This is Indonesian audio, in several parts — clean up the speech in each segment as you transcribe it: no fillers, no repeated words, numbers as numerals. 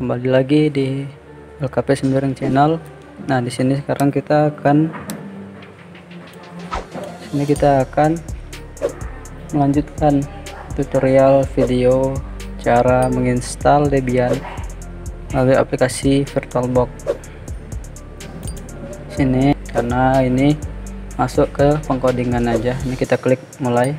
kembali lagi di LKP Sembiring Channel. Nah, di sini sekarang kita akan melanjutkan tutorial video cara menginstal Debian melalui aplikasi VirtualBox. Sini karena ini masuk ke pengkodingan aja. Ini kita klik mulai.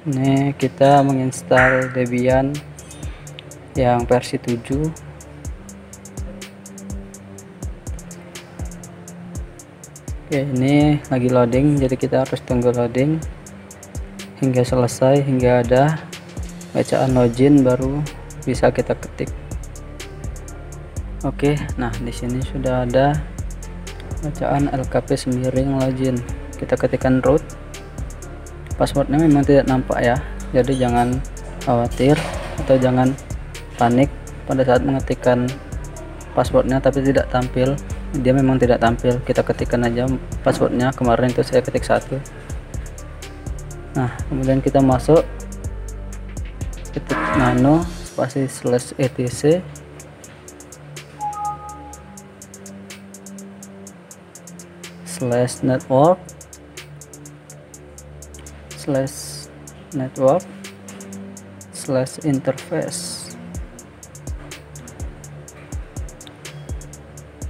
Ini kita menginstal Debian yang versi 7. Oke, ini lagi loading, jadi kita harus tunggu loading hingga selesai, hingga ada bacaan login baru bisa kita ketik. Oke, nah di sini sudah ada bacaan LKP Sembiring login. Kita ketikkan root. Passwordnya memang tidak nampak ya, jadi jangan khawatir atau jangan panik pada saat mengetikkan passwordnya tapi tidak tampil. Dia memang tidak tampil, kita ketikkan aja passwordnya. Kemarin itu saya ketik 1. Nah, kemudian kita masuk, ketik nano spasi /etc /network /interface.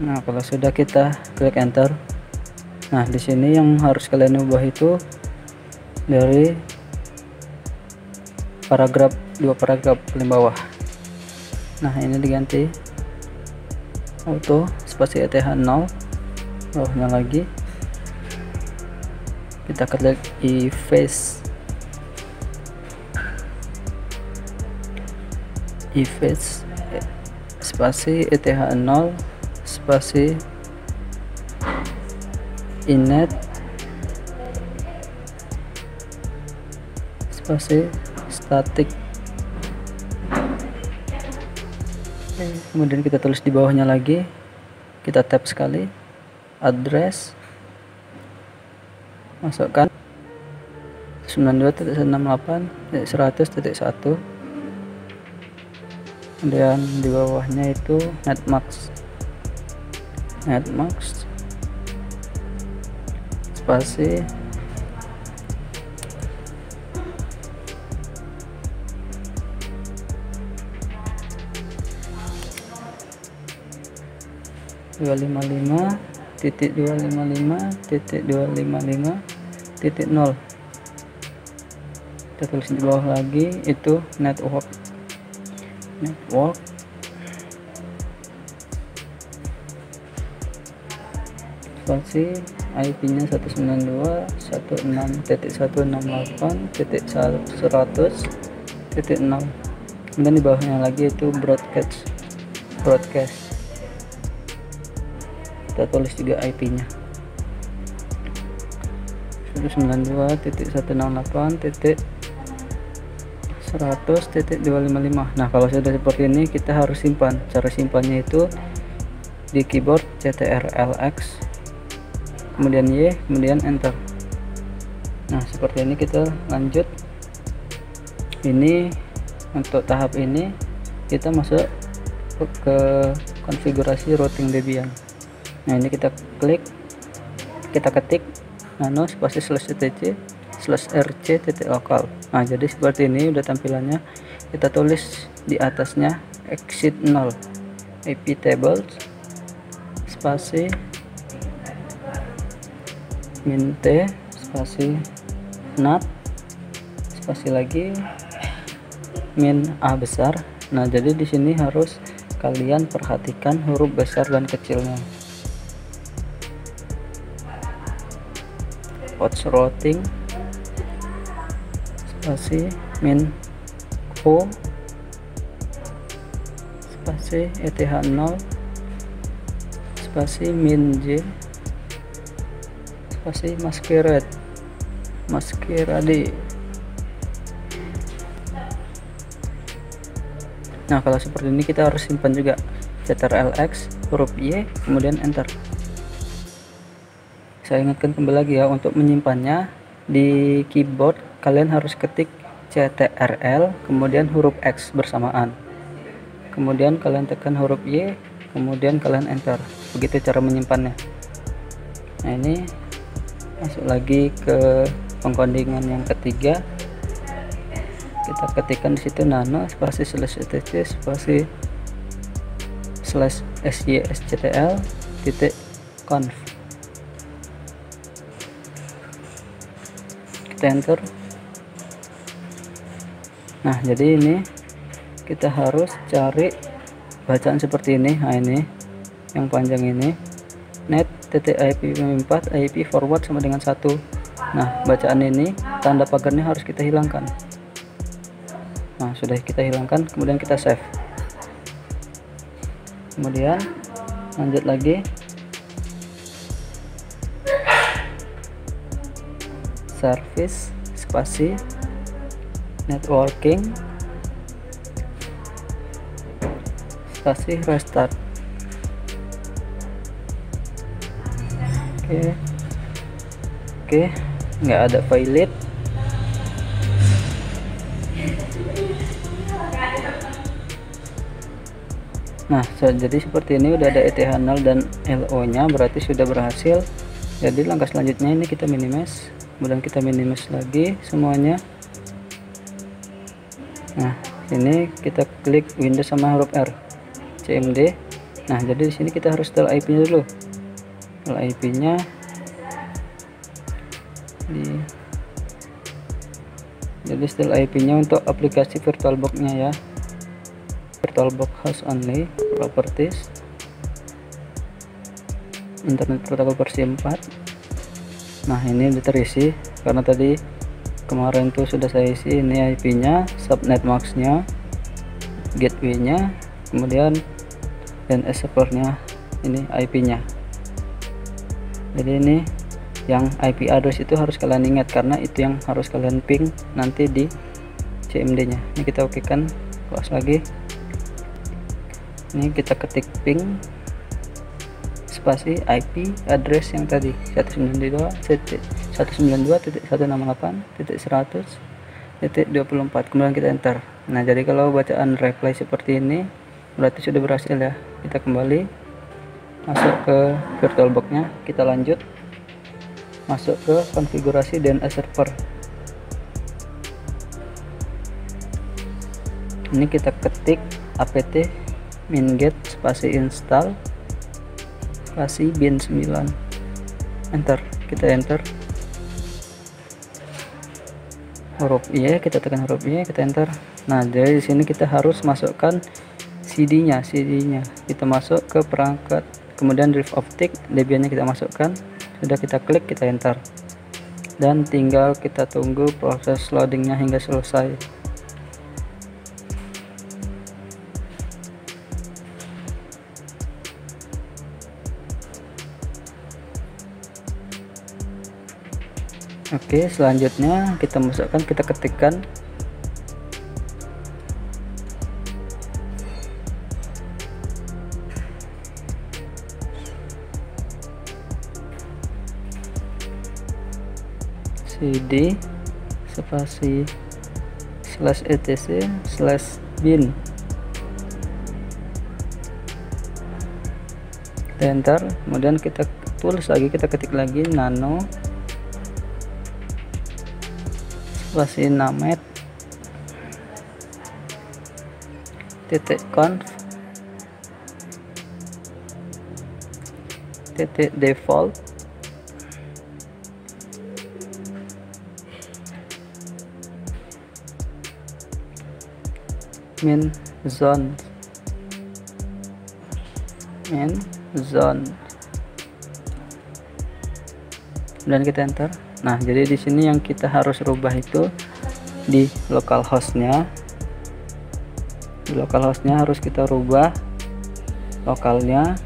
Nah, kalau sudah kita klik enter. Nah, di sini yang harus kalian ubah itu dari paragraf, 2 paragraf paling bawah. Nah, ini diganti auto spasi ETH0, bawahnya lagi kita klik efface spasi ETH0 spasi init spasi static. Kemudian kita tulis di bawahnya lagi, kita tap sekali, address, masukkan 92.168.100.1, kemudian di bawahnya itu netmask spasi .255.255.255.0. Kita tulis di bawah lagi itu network spasi IP-nya 192.168.100.0. kemudian di bawahnya lagi itu broadcast. Kita tulis juga IP-nya 192.168.100.255. Nah, kalau sudah seperti ini kita harus simpan. Cara simpannya itu di keyboard CTRL-X, kemudian Y, kemudian enter. Nah, seperti ini kita lanjut. Ini untuk tahap ini kita masuk ke konfigurasi routing Debian. Nah, ini kita klik, kita ketik nano spasi /etc /rc.local. Nah, jadi seperti ini udah tampilannya. Kita tulis di atasnya exit 0 IP tables spasi min t spasi nat spasi lagi min a besar. Nah, jadi di sini harus kalian perhatikan huruf besar dan kecilnya. Pods routing spasi min o spasi ETH0 spasi min j spasi masquerade. Nah, kalau seperti ini kita harus simpan juga CTRL-X, huruf Y, kemudian enter. Saya ingatkan kembali lagi ya, untuk menyimpannya di keyboard kalian harus ketik CTRL kemudian huruf X bersamaan, kemudian kalian tekan huruf Y, kemudian kalian enter. Begitu cara menyimpannya. Nah, ini masuk lagi ke pengcodingan yang ketiga. Kita ketikkan di situ nano spasi /etc spasi /sySCTL titik conf. Kita enter. Nah, jadi ini kita harus cari bacaan seperti ini. Nah, ini yang panjang ini, net .ip4 ip forward sama dengan 1. Nah, bacaan ini tanda pagarnya harus kita hilangkan. Nah, sudah kita hilangkan, kemudian kita save. Kemudian lanjut lagi, service spasi networking spasi restart. Oke, nggak ada valid. Nah, jadi seperti ini udah ada ETH0 dan LO nya, berarti sudah berhasil. Jadi langkah selanjutnya ini kita minimize, kemudian kita minimize lagi semuanya. Nah, ini kita klik Windows sama huruf R, CMD. Nah, jadi di sini kita harus setel IP-nya dulu. Setel IP-nya jadi setel IP-nya untuk aplikasi VirtualBox-nya ya. VirtualBox host only, properties, internet protokol versi 4. Nah, ini udah terisi karena tadi kemarin tuh sudah saya isi. Ini IP-nya, subnet max-nya, gateway-nya, kemudian DNS server-nya, ini IP-nya. Jadi ini yang IP address itu harus kalian ingat karena itu yang harus kalian ping nanti di CMD-nya. Ini kita okekan, close lagi. Ini kita ketik ping spasi IP address yang tadi 192.168.100.24, kemudian kita enter. Nah, jadi kalau bacaan reply seperti ini berarti sudah berhasil ya. Kita kembali masuk ke VirtualBox-nya, kita lanjut masuk ke konfigurasi DNS server. Ini kita ketik apt minget spasi install spasi bin 9, enter. Kita enter huruf Y, kita tekan huruf Y, kita enter. Nah, dari sini kita harus masukkan CD-nya. Kita masuk ke perangkat, kemudian drive optik, Debian-nya kita masukkan. Sudah kita klik, kita enter, dan tinggal kita tunggu proses loadingnya hingga selesai. Oke, selanjutnya kita masukkan, kita ketikkan cd spasi /etc/bin, kita enter. Kemudian kita tulis lagi, kita ketik lagi nano spasi namet titik conf titik default min zone, dan kita enter. Nah, jadi di sini yang kita harus rubah itu di localhost-nya. Di localhost-nya harus kita rubah lokalnya,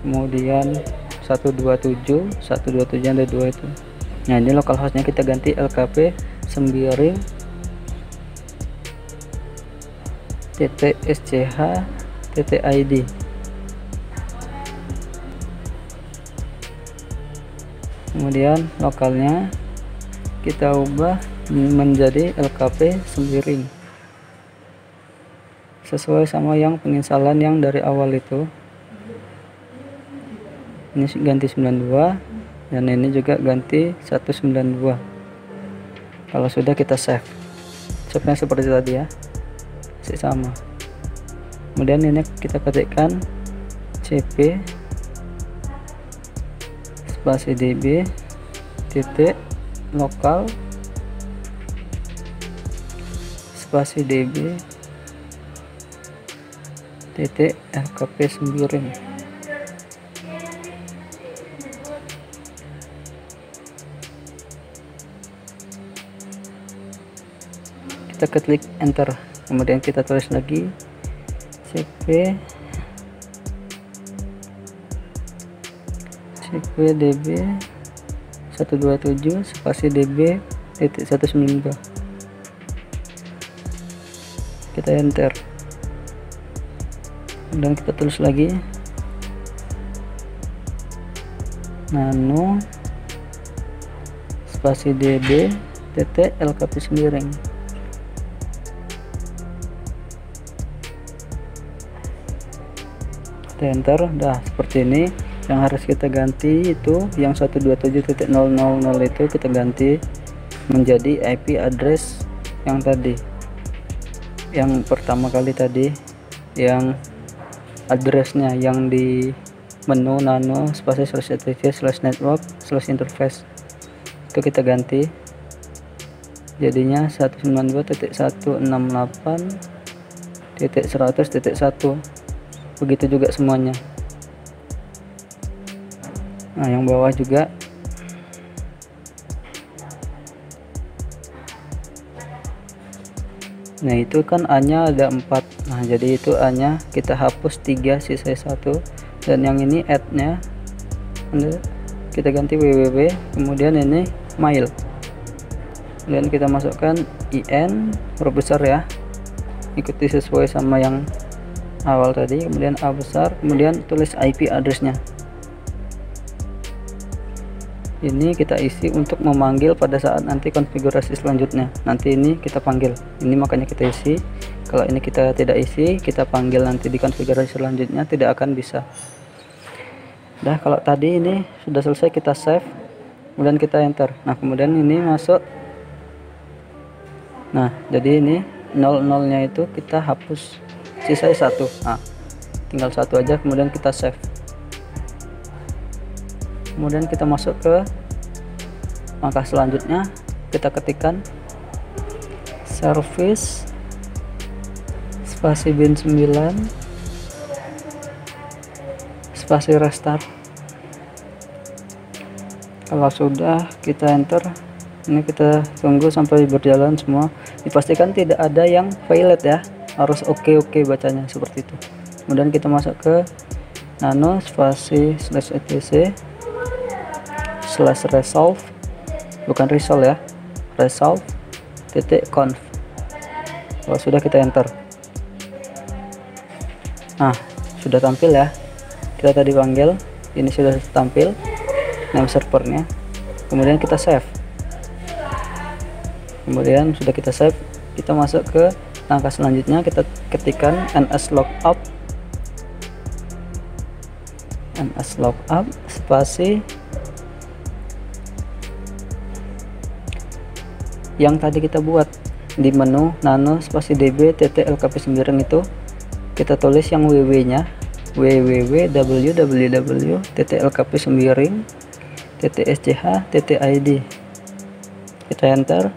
kemudian 127 ada 2 itu. Nah, ini localhost-nya kita ganti lkp sembiring .sch .id. Kemudian lokalnya kita ubah menjadi LKP Sembiring sesuai sama yang penginstalan yang dari awal itu. Ini ganti 92 dan ini juga ganti 192. Kalau sudah kita save nya seperti tadi ya, masih sama. Kemudian ini kita ketikkan cp spasi db titik lokal spasi db titik LKP Sembiring. Kita klik enter, kemudian kita tulis lagi cp db 127 spasi db titik 192. Kita enter, dan kita tulis lagi nano spasi db titik LKP Sembiring. Kita enter. Dah seperti ini. Yang harus kita ganti itu yang 127.000 itu kita ganti menjadi IP address yang tadi, yang pertama kali tadi, yang addressnya yang di menu nano spasi /network/interface itu kita ganti jadinya 192.168.100.1. begitu juga semuanya. Nah yang bawah juga nah itu kan A nya ada 4. Nah jadi itu A nya kita hapus 3 sisa 1, dan yang ini add nya kita ganti www, kemudian ini mail, kemudian kita masukkan in huruf besar ya, ikuti sesuai sama yang awal tadi, kemudian A besar, kemudian tulis IP addressnya. Ini kita isi untuk memanggil pada saat nanti konfigurasi selanjutnya. Nanti ini kita panggil, ini makanya kita isi. Kalau ini kita tidak isi, kita panggil nanti di konfigurasi selanjutnya tidak akan bisa. Nah kalau tadi ini sudah selesai, kita save, kemudian kita enter. Nah kemudian ini masuk. Nah jadi ini 00 nya itu kita hapus, sisa 1. Nah tinggal 1 aja, kemudian kita save. Kemudian kita masuk ke langkah selanjutnya, kita ketikkan service spasi bin 9 spasi restart. Kalau sudah kita enter, ini kita tunggu sampai berjalan semua. Dipastikan tidak ada yang failed ya, harus oke bacanya seperti itu. Kemudian kita masuk ke nano spasi /etc /resolve, bukan resolve ya, resolve .conf. Kalau sudah kita enter, nah sudah tampil ya, kita tadi panggil, ini sudah tampil name servernya. Kemudian kita save, kemudian sudah kita save, kita masuk ke langkah selanjutnya, kita ketikkan nslookup spasi yang tadi kita buat di menu nano spasi db titik LKP Sembiring itu, kita tulis yang ww nya www.lkpsembiring.sch.id. kita enter,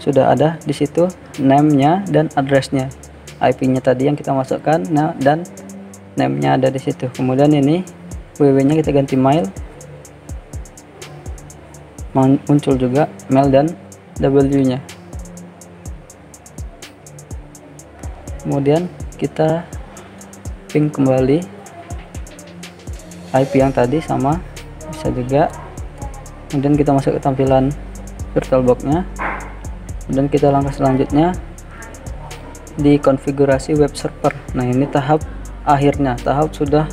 sudah ada di situ name nya dan addressnya, IP nya tadi yang kita masukkan, nah dan name nya ada di situ. Kemudian ini ww nya kita ganti mail, muncul juga mail dan W nya. Kemudian kita ping kembali IP yang tadi sama, bisa juga. Kemudian kita masuk ke tampilan VirtualBox nya, dan kita langkah selanjutnya di konfigurasi web server. Nah ini tahap akhirnya, tahap sudah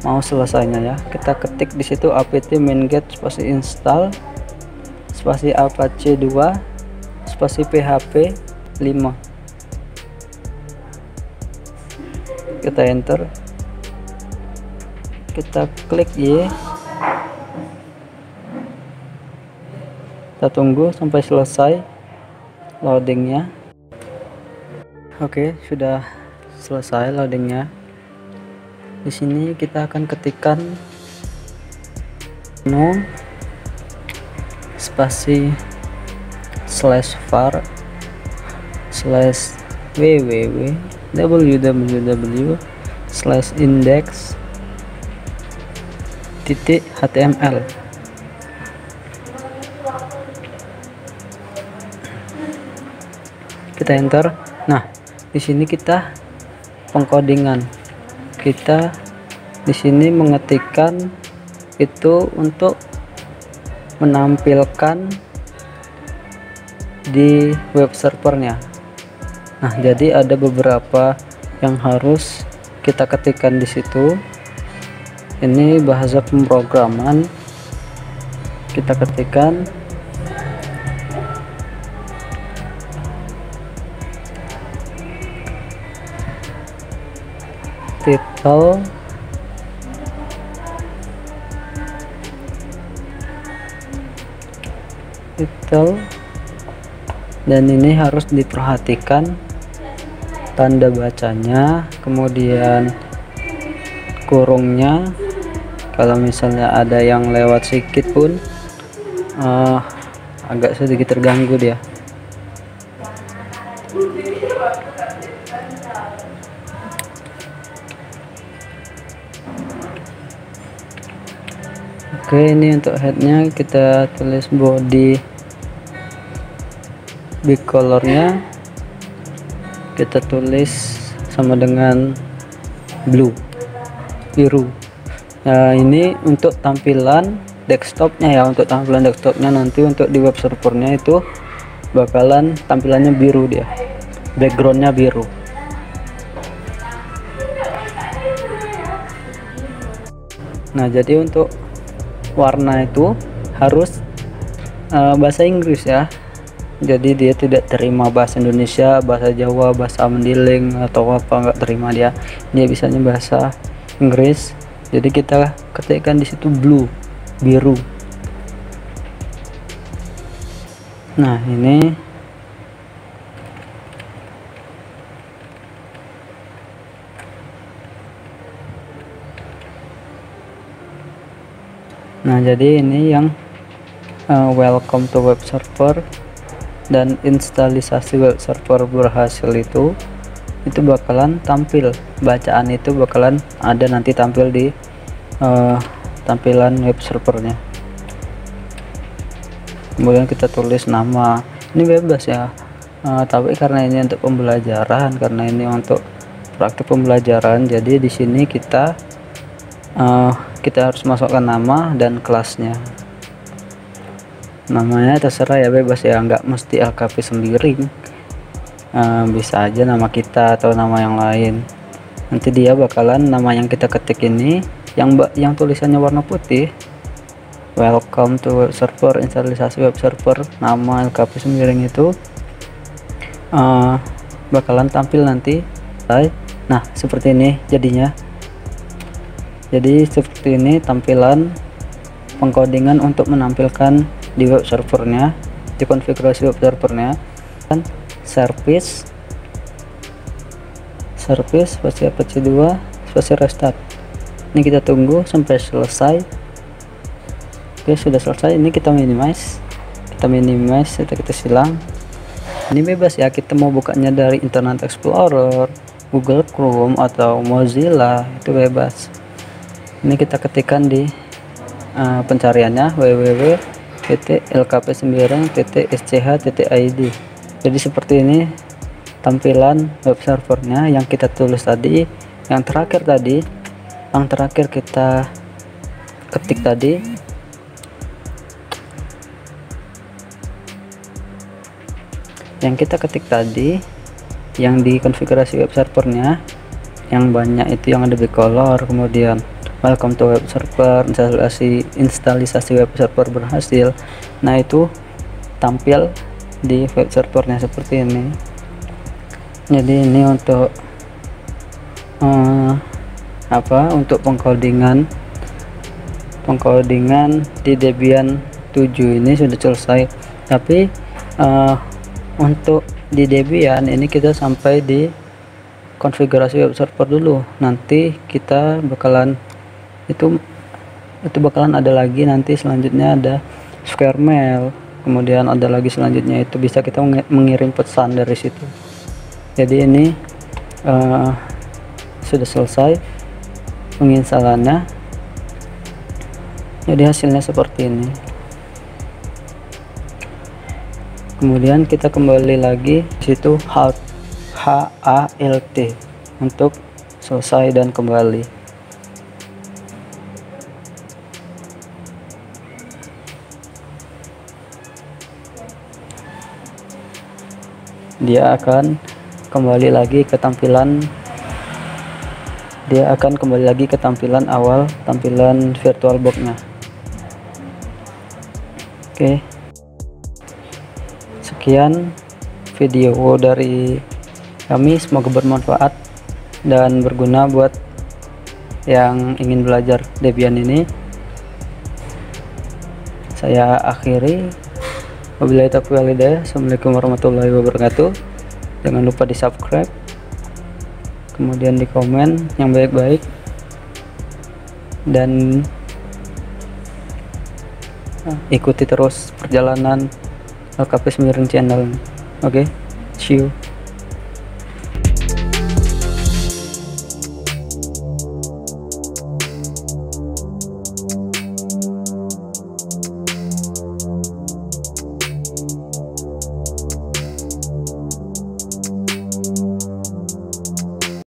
mau selesainya ya. Kita ketik di situ apt minget spasi install spasi apache 2 spasi php 5. Kita enter, kita klik Y, kita tunggu sampai selesai loadingnya. Oke, sudah selesai loadingnya. Di sini kita akan ketikkan no spasi /var /www www/index.html. Kita enter. Nah, di sini kita pengkodingan. Kita di sini mengetikkan itu untuk menampilkan di web servernya. Nah, jadi ada beberapa yang harus kita ketikkan di situ. Ini bahasa pemrograman, kita ketikkan title dan ini harus diperhatikan tanda bacanya, kemudian kurungnya. Kalau misalnya ada yang lewat sedikit pun agak sedikit terganggu dia. Oke, ini untuk headnya kita tulis body big colornya kita tulis sama dengan biru. Nah, ini untuk tampilan desktopnya ya, untuk tampilan desktopnya. Nanti untuk di web servernya itu bakalan tampilannya biru, dia backgroundnya biru. Nah, jadi untuk warna itu harus bahasa Inggris ya. Jadi dia tidak terima bahasa Indonesia, bahasa Jawa, bahasa Mendiling atau apa, nggak terima dia bisanya bahasa Inggris. Jadi kita ketikkan di situ biru. Nah, ini jadi ini yang welcome to web server dan instalisasi web server berhasil itu bakalan tampil, bacaan itu bakalan ada nanti tampil di tampilan web servernya. Kemudian kita tulis nama, ini bebas ya, tapi karena ini untuk pembelajaran, karena ini untuk praktik pembelajaran, jadi di sini kita harus masukkan nama dan kelasnya. Namanya terserah ya, bebas ya, nggak mesti LKP Sembiring, bisa aja nama kita atau nama yang lain. Nanti dia bakalan nama yang kita ketik ini yang tulisannya warna putih, welcome to web server, instalisasi web server, nama LKP Sembiring itu bakalan tampil nanti. Nah, seperti ini jadinya. Jadi seperti ini tampilan pengkodingan untuk menampilkan di web servernya, di konfigurasi web servernya. Dan service spasi apache 2 spasi restart. Ini kita tunggu sampai selesai. Oke, sudah selesai. Ini kita minimize, kita silang. Ini bebas ya, kita mau bukanya dari Internet Explorer, Google Chrome atau Mozilla, itu bebas. Ini kita ketikkan di pencariannya www.lkp9.sch.id. Jadi seperti ini tampilan web servernya yang kita tulis tadi, yang terakhir kita ketik tadi. Yang di konfigurasi web servernya yang banyak itu, yang ada di color, kemudian welcome to web server, instalisasi web server berhasil. Nah, itu tampil di web servernya seperti ini. Jadi ini untuk untuk pengkodingan di Debian 7 ini sudah selesai. Tapi untuk di Debian ini kita sampai di konfigurasi web server dulu. Nanti kita bakalan itu bakalan ada lagi, nanti selanjutnya ada square mail, kemudian ada lagi selanjutnya itu bisa kita mengirim pesan dari situ. Jadi ini sudah selesai penginstalannya. Jadi hasilnya seperti ini. Kemudian kita kembali lagi situ halt untuk selesai dan kembali. Dia akan kembali lagi ke tampilan awal, tampilan VirtualBox-nya. Oke. Sekian video dari kami, semoga bermanfaat dan berguna buat yang ingin belajar Debian ini. Saya akhiri. Wabillahi taufiq wal hidayah. Assalamualaikum warahmatullahi wabarakatuh. Jangan lupa di subscribe, kemudian di komen yang baik-baik, dan ikuti terus perjalanan LKP Semiring Channel. Oke, see you.